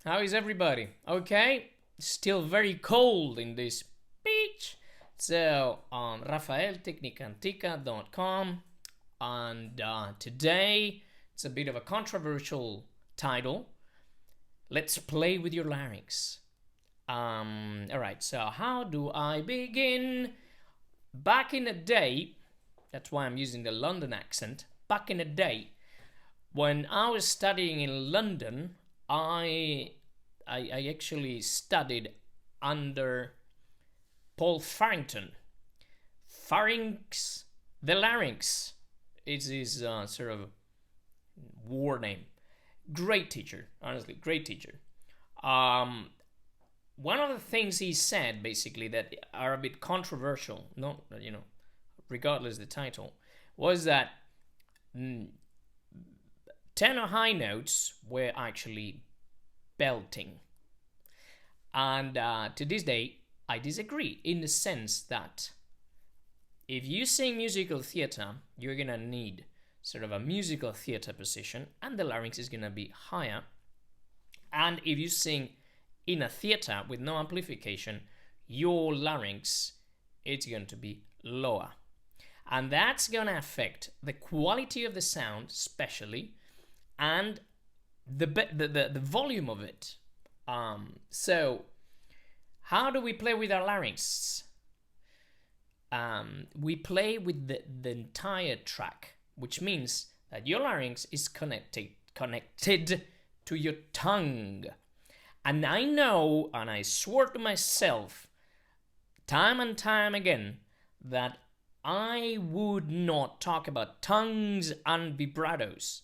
How is everybody? Okay? Still very cold in this beach. So, Rafael, tecnica.antica.com. And today, it's a bit of a controversial title. Let's play with your larynx. Alright, so how do I begin? Back in the day, that's why I'm using the London accent. Back in the day, when I was studying in London, I actually studied under Paul Farrington. Pharynx, the larynx. It's his sort of war name. Great teacher, honestly, great teacher. One of the things he said, basically, that are a bit controversial, not, regardless the title, was that tenor high notes were actually belting. And to this day, I disagree in the sense that if you sing musical theater, you're going to need sort of a musical theater position, and the larynx is going to be higher. And if you sing in a theater with no amplification, your larynx is going to be lower. And that's going to affect the quality of the sound, especially, and the volume of it. So, how do we play with our larynx? We play with the entire track, which means that your larynx is connected to your tongue. And I know, and I swore to myself, time and time again, that I would not talk about tongues and vibratos.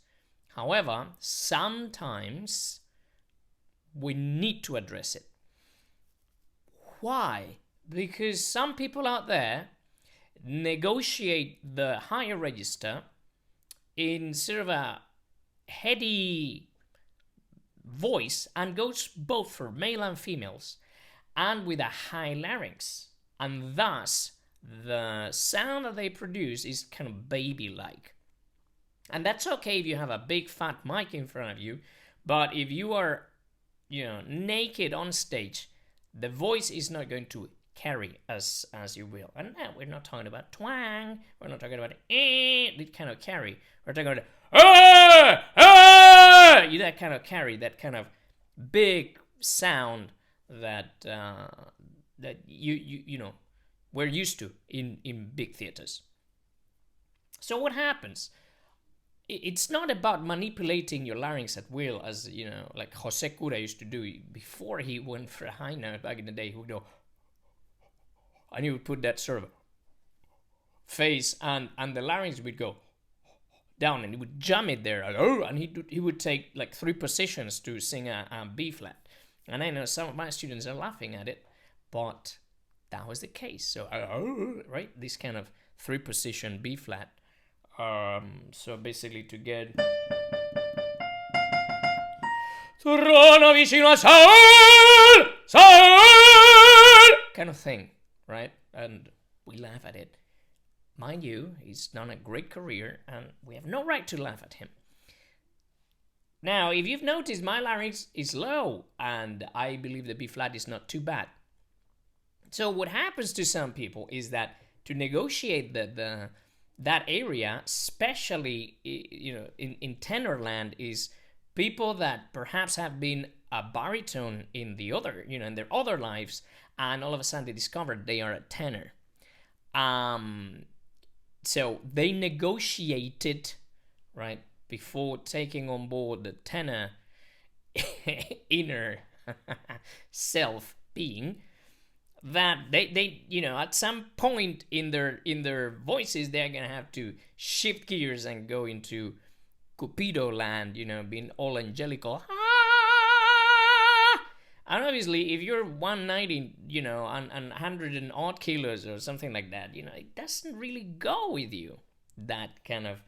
However, sometimes we need to address it. Why? Because some people out there negotiate the higher register in sort of a heady voice and goes both for male and females and with a high larynx, and thus the sound that they produce is kind of baby-like. And that's okay if you have a big fat mic in front of you, but if you are, naked on stage, the voice is not going to carry as you will. And now we're not talking about twang, we're not talking about that kind of carry. We're talking about that kind of carry, that kind of big sound that we're used to in big theaters. So what happens? It's not about manipulating your larynx at will, as like Jose Cura used to do before he went for a high note back in the day. He would go, and he would put that sort of face, and the larynx would go down, and he would jam it there, and he would take like 3 positions to sing a B flat. And I know some of my students are laughing at it, but that was the case. So right, this kind of 3 position B flat. So basically to get kind of thing, right? And we laugh at it. Mind you, he's done a great career, and we have no right to laugh at him. Now, if you've noticed, my larynx is low, and I believe the B flat is not too bad. So what happens to some people is that to negotiate that area, especially in tenor land, is people that perhaps have been a baritone in the other, in their other lives, and all of a sudden they discovered they are a tenor. So they negotiated, right, before taking on board the tenor inner self being, that they at some point in their voices they're gonna have to shift gears and go into Cupido land, being all angelical. And obviously, if you're 190, and 100 and odd kilos or something like that, it doesn't really go with you. That kind of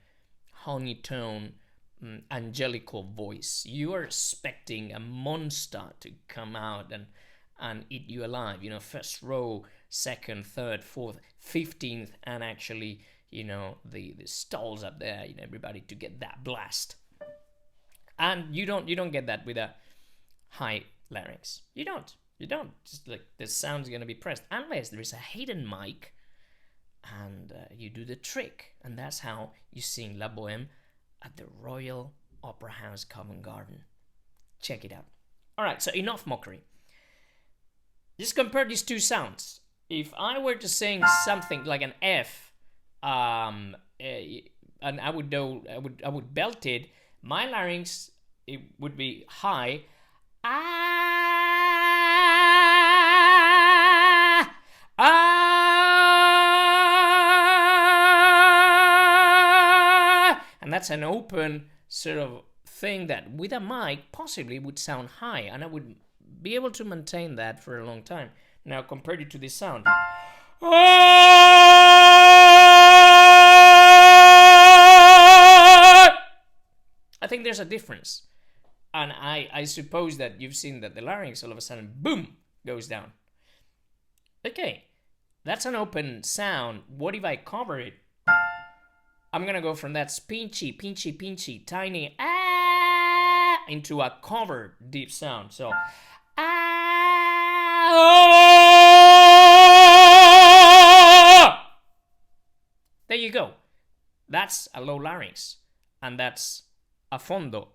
honey tone, angelical voice. You are expecting a monster to come out and eat you alive. First row, second, third, fourth, 15th, and actually, the stalls up there, everybody to get that blast. And you don't get that with a high larynx. You don't. You don't. Just like the sound's gonna be pressed unless there is a hidden mic, and you do the trick, and that's how you sing La Boheme at the Royal Opera House, Covent Garden. Check it out. All right. So enough mockery. Just compare these two sounds. If I were to sing something like an F, and I would belt it, my larynx, it would be high. Ah, ah, and that's an open sort of thing that with a mic possibly would sound high, and I would be able to maintain that for a long time. Now compared it to this sound. I think there's a difference. And I suppose that you've seen that the larynx all of a sudden, boom, goes down. Okay, that's an open sound. What if I cover it? I'm gonna go from that pinchy, pinchy, pinchy, tiny ah into a covered deep sound. So ah, there you go. That's a low larynx, and that's a fondo.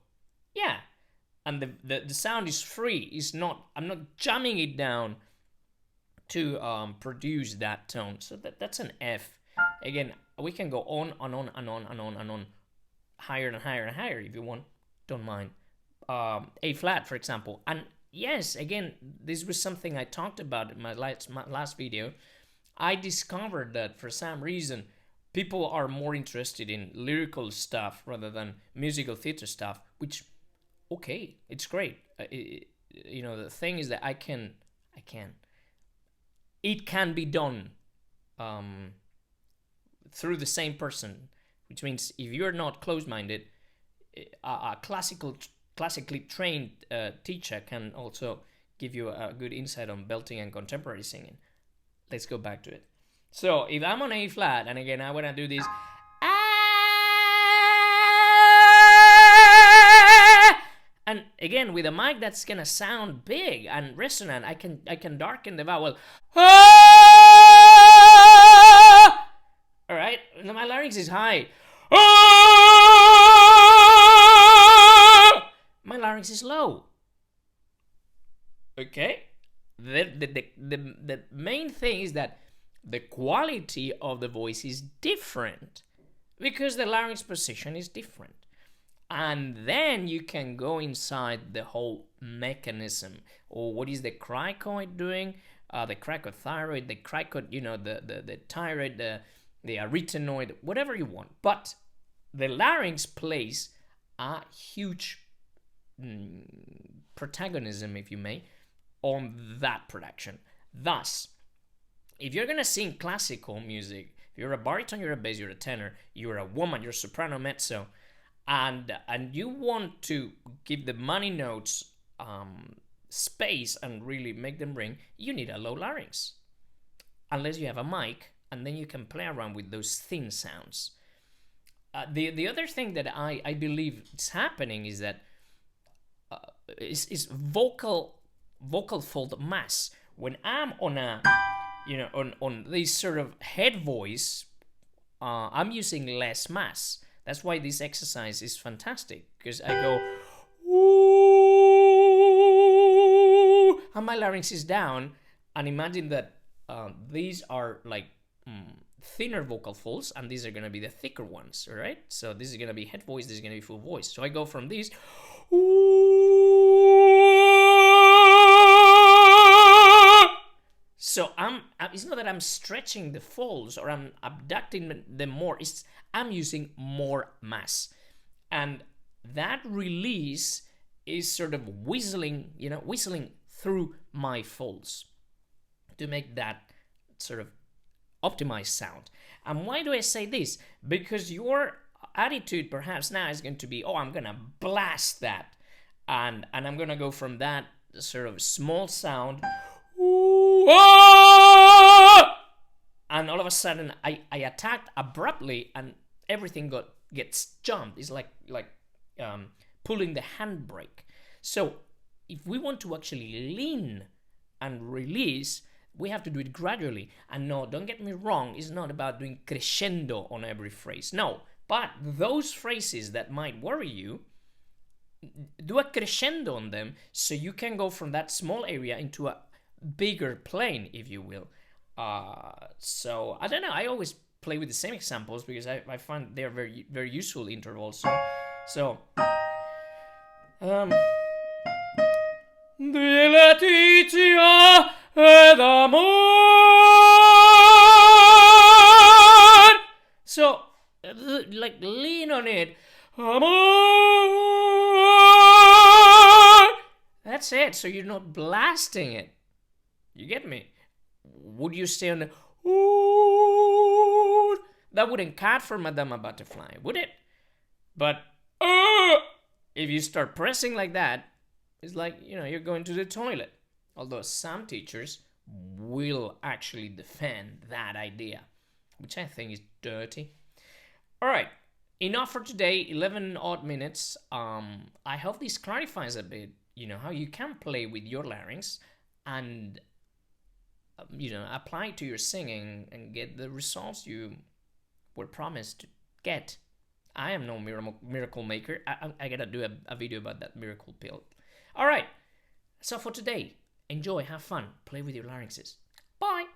Yeah, and the sound is free. It's not. I'm not jamming it down to produce that tone. So that's an F. Again, we can go on and on and on and on and on, higher and higher and higher if you want. Don't mind. A flat, for example. And yes, again, this was something I talked about in my last video. I discovered that for some reason, people are more interested in lyrical stuff rather than musical theater stuff, which, okay, it's great. You know, the thing is that it can be done through the same person, which means if you're not closed-minded, a classically trained teacher can also give you a good insight on belting and contemporary singing. Let's go back to it. So if I'm on A flat, and again I want to do this, and again with a mic that's gonna sound big and resonant, I can darken the vowel. All right, my larynx is high. My larynx is low. Okay, the main thing is that the quality of the voice is different because the larynx position is different. And then you can go inside the whole mechanism, or what is the cricoid doing, the cricothyroid, the cricoid, you know, the thyroid, the arytenoid, whatever you want. But the larynx plays a huge protagonism, if you may, on that production. Thus, if you're gonna sing classical music, if you're a baritone, you're a bass, you're a tenor, you're a woman, you're a soprano, mezzo, and you want to give the money notes space and really make them ring, you need a low larynx. Unless you have a mic, and then you can play around with those thin sounds. The other thing that I believe is happening is that is vocal fold mass. When I'm on a, you know, on this sort of head voice, I'm using less mass. That's why this exercise is fantastic, because I go ooh, and my larynx is down, and imagine that these are like thinner vocal folds, and these are going to be the thicker ones, all right? So this is going to be head voice, this is going to be full voice. So I go from these so it's not that I'm stretching the folds or I'm abducting them more, I'm using more mass. And that release is sort of whistling through my folds to make that sort of optimized sound. And why do I say this? Because your attitude perhaps now is going to be, oh, I'm gonna blast that, and I'm gonna go from that sort of small sound, and all of a sudden I attacked abruptly, and everything gets jumped. It's like pulling the handbrake. So if we want to actually lean and release, we have to do it gradually. And no, don't get me wrong, it's not about doing crescendo on every phrase. No, but those phrases that might worry you, do a crescendo on them so you can go from that small area into a bigger plane, if you will. So I don't know, I always play with the same examples because I find they're very, very useful intervals. So di Letizia ed amor. So like lean on it. Amor. That's it. So you're not blasting it. You get me? Would you stay on the ooh? That wouldn't cut for Madama Butterfly, would it? But if you start pressing like that, it's like, you're going to the toilet. Although some teachers will actually defend that idea, which I think is dirty. All right, enough for today. 11 odd minutes. I hope this clarifies a bit, how you can play with your larynx and, apply it to your singing and get the results you were promised to get. I am no miracle maker. I gotta do a video about that miracle pill. All right, so for today, enjoy, have fun, play with your larynxes. Bye.